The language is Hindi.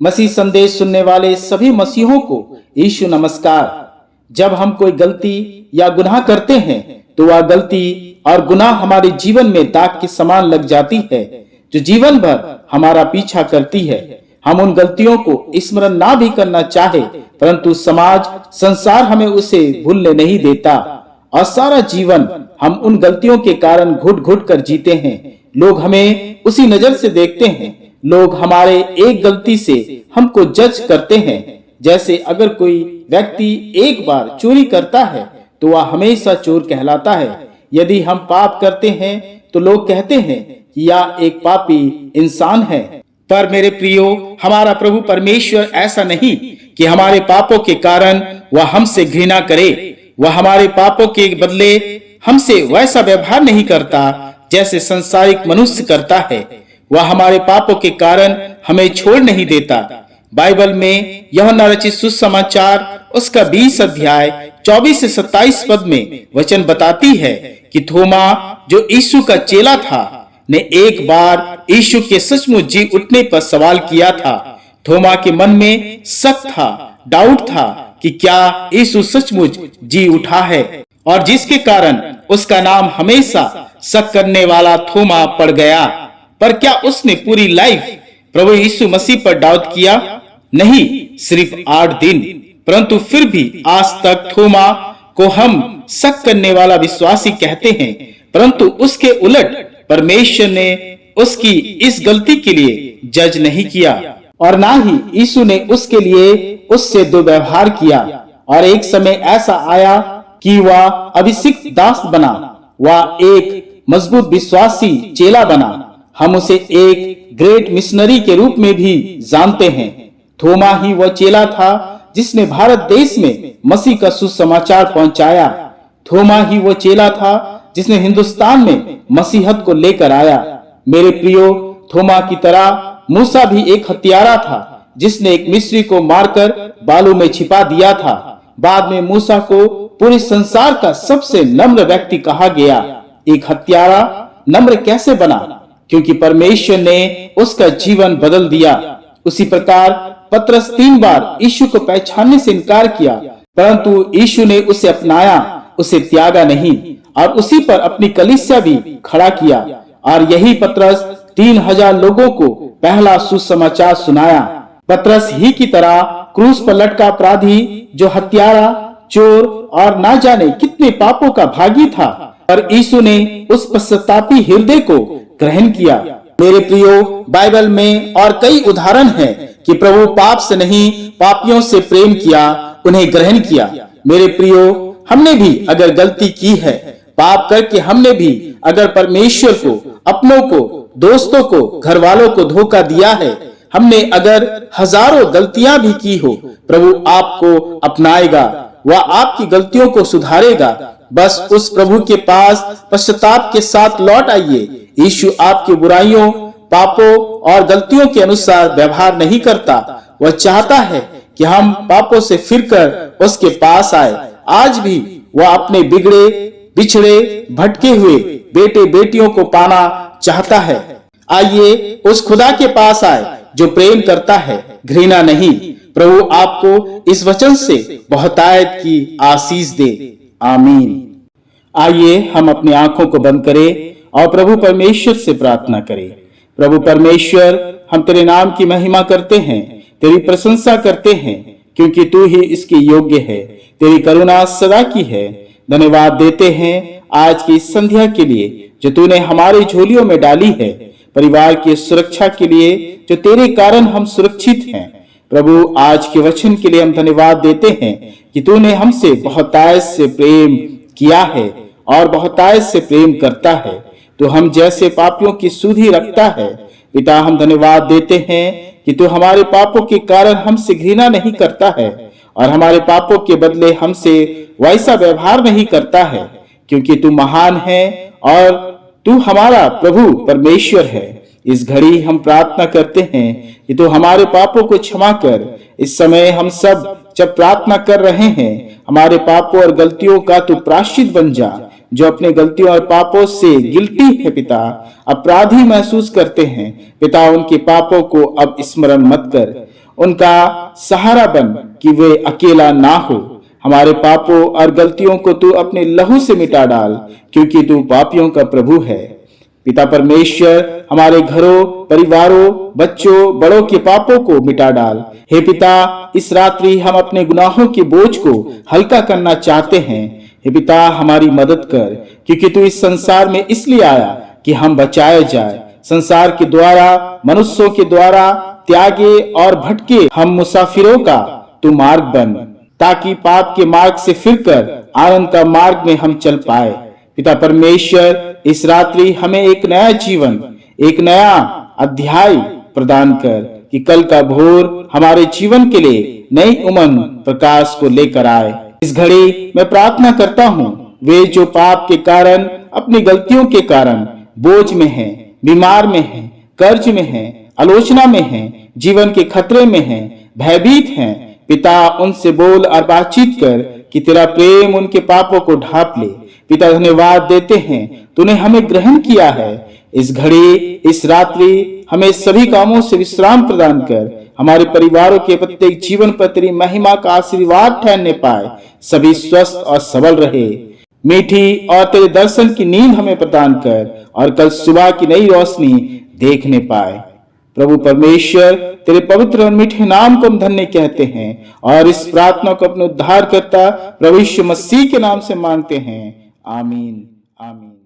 मसीह संदेश सुनने वाले सभी मसीहों को यीशु नमस्कार। जब हम कोई गलती या गुनाह करते हैं तो वह गलती और गुनाह हमारे जीवन में दाग के समान लग जाती है, जो जीवन भर हमारा पीछा करती है। हम उन गलतियों को स्मरण ना भी करना चाहे, परंतु समाज संसार हमें उसे भूलने नहीं देता और सारा जीवन हम उन गलतियों के कारण घुट घुट कर जीते हैं। लोग हमें उसी नजर से देखते हैं। लोग हमारे एक गलती से हमको जज करते हैं। जैसे अगर कोई व्यक्ति एक बार चोरी करता है तो वह हमेशा चोर कहलाता है। यदि हम पाप करते हैं तो लोग कहते हैं कि यह एक पापी इंसान है। पर मेरे प्रियो, हमारा प्रभु परमेश्वर ऐसा नहीं कि हमारे पापों के कारण वह हमसे घृणा करे। वह हमारे पापों के बदले हमसे वैसा व्यवहार नहीं करता जैसे संसारिक मनुष्य करता है। वह हमारे पापों के कारण हमें छोड़ नहीं देता। बाइबल में यूहन्ना रचित सुसमाचार उसका 20 अध्याय 24 से 27 पद में वचन बताती है कि थोमा, जो यीशु का चेला था, ने एक बार यीशु के सचमुच जी उठने पर सवाल किया था। थोमा के मन में शक था, डाउट था कि क्या यीशु सचमुच जी उठा है, और जिसके कारण उसका नाम हमेशा शक करने वाला थोमा पड़ गया। पर क्या उसने पूरी लाइफ प्रभु यीशु मसीह पर डाउट किया? नहीं, सिर्फ 8 दिन। परंतु फिर भी आज तक थोमा को हम शक करने वाला विश्वासी कहते हैं। परंतु उसके उलट परमेश्वर ने उसकी इस गलती के लिए जज नहीं किया और ना ही यीशु ने उसके लिए उससे दुर्व्यवहार किया। और एक समय ऐसा आया कि वह अभिषिक्त दास बना, वह एक मजबूत विश्वासी चेला बना। हम उसे एक ग्रेट मिशनरी के रूप में भी जानते हैं। थोमा ही वह चेला था जिसने भारत देश में मसीह का सुसमाचार पहुंचाया। थोमा ही वो चेला था जिसने हिंदुस्तान में मसीहत को लेकर आया। मेरे प्रियो, थोमा की तरह मूसा भी एक हत्यारा था जिसने एक मिस्री को मारकर बालू में छिपा दिया था। बाद में मूसा को पूरे संसार का सबसे नम्र व्यक्ति कहा गया। एक हत्यारा नम्र कैसे बना? क्योंकि परमेश्वर ने उसका जीवन बदल दिया। उसी प्रकार पतरस 3 बार यीशु को पहचानने से इनकार किया, परंतु यीशु ने उसे अपनाया, उसे त्यागा नहीं और उसी पर अपनी कलीसिया भी खड़ा किया। और यही पतरस 3000 लोगों को पहला सुसमाचार सुनाया। पतरस ही की तरह क्रूस पर लटका अपराधी, जो हत्यारा, चोर और ना जाने कितने पापों का भागी था, पर यीशु ने उस पश्चातापी हृदय को ग्रहण किया। मेरे प्रियो, बाइबल में और कई उदाहरण हैं कि प्रभु पाप से नहीं पापियों से प्रेम किया, उन्हें ग्रहण किया। मेरे प्रियो, हमने भी अगर गलती की है, पाप करके हमने भी अगर परमेश्वर को, अपनों को, दोस्तों को, घर वालों को धोखा दिया है, हमने अगर हजारों गलतियां भी की हो, प्रभु आपको अपनाएगा, वह आपकी गलतियों को सुधारेगा। बस उस प्रभु के पास पश्चाताप के साथ लौट आइए। यीशु आपकी बुराइयों, पापों और गलतियों के अनुसार व्यवहार नहीं करता। वह चाहता है कि हम पापों से फिरकर उसके पास आए। आज भी वह अपने बिगड़े, बिछड़े, भटके हुए बेटे बेटियों को पाना चाहता है। आइए उस खुदा के पास आए जो प्रेम करता है, घृणा नहीं। प्रभु आपको इस वचन से बहुतायत की आशीष दे। आमीन। आइए हम अपनी आंखों को बंद करें और प्रभु परमेश्वर से प्रार्थना करें। प्रभु परमेश्वर, हम तेरे नाम की महिमा करते हैं, तेरी प्रशंसा करते हैं, क्योंकि तू ही इसके योग्य है। तेरी करुणा सदा की है। धन्यवाद देते हैं आज की इस संध्या के लिए जो तूने हमारे झोलियों में डाली है, परिवार की सुरक्षा के लिए जो तेरे कारण हम सुरक्षित हैं। प्रभु, आज के वचन के लिए हम धन्यवाद देते हैं कि तूने हमसे बहुतायत से प्रेम किया है और बहुतायत से प्रेम करता है। तो हम जैसे पापियों की सुधि रखता है। पिता, हम धन्यवाद देते हैं कि तू हमारे पापों के कारण हमसे घृणा नहीं करता है और हमारे पापों के बदले हमसे वैसा व्यवहार नहीं करता है, क्योंकि तू महान है और तू हमारा प्रभु परमेश्वर है। इस घड़ी हम प्रार्थना करते हैं कि तू हमारे पापों को क्षमा कर। इस समय हम सब जब प्रार्थना कर रहे हैं, हमारे पापों और गलतियों का तू प्रायश्चित बन जा। जो अपने गलतियों और पापों से गिल्टी है पिता, अपराधी महसूस करते हैं पिता, उनके पापों को अब स्मरण मत कर। उनका सहारा बन कि वे अकेला ना हो। हमारे पापों और गलतियों को तू अपने लहू से मिटा डाल, क्योंकि तू पापियों का प्रभु है। पिता परमेश्वर, हमारे घरों, परिवारों, बच्चों, बड़ों के पापों को मिटा डाल। हे पिता, इस रात्रि हम अपने गुनाहों के बोझ को हल्का करना चाहते हैं। हे पिता, हमारी मदद कर, क्योंकि तू इस संसार में इसलिए आया कि हम बचाए जाए। संसार के द्वारा, मनुष्यों के द्वारा त्यागे और भटके हम मुसाफिरों का तू मार्ग बन, ताकि पाप के मार्ग से फिरकर आनंद का मार्ग में हम चल पाए। पिता परमेश्वर, इस रात्रि हमें एक नया जीवन, एक नया अध्याय प्रदान कर, कि कल का भोर हमारे जीवन के लिए नई उमंग प्रकाश को लेकर आए। इस घड़ी मैं प्रार्थना करता हूँ, वे जो पाप के कारण, अपनी गलतियों के कारण बोझ में हैं, बीमार में हैं, कर्ज में हैं, आलोचना में हैं, जीवन के खतरे में हैं, भयभीत हैं, पिता उनसे बोल और बातचीत कर कि तेरा प्रेम उनके पापों को ढांप ले। पिता, धन्यवाद देते हैं, तूने हमें ग्रहण किया है। इस घड़ी, इस रात्रि हमें सभी कामों से विश्राम प्रदान कर, हमारे परिवारों के प्रत्येक जीवन पर तेरी महिमा का आशीर्वाद ठहरने पाए। सभी स्वस्थ और सबल रहे। मीठी और तेरे दर्शन की नींद हमें प्रदान कर, और कल सुबह की नई रोशनी देखने पाए। प्रभु परमेश्वर, तेरे पवित्र और मीठे नाम को हम धन्य कहते हैं, और इस प्रार्थना को अपने उद्धारकर्ता प्रभु यीशु मसीह के नाम से मांगते हैं। आमीन, आमीन।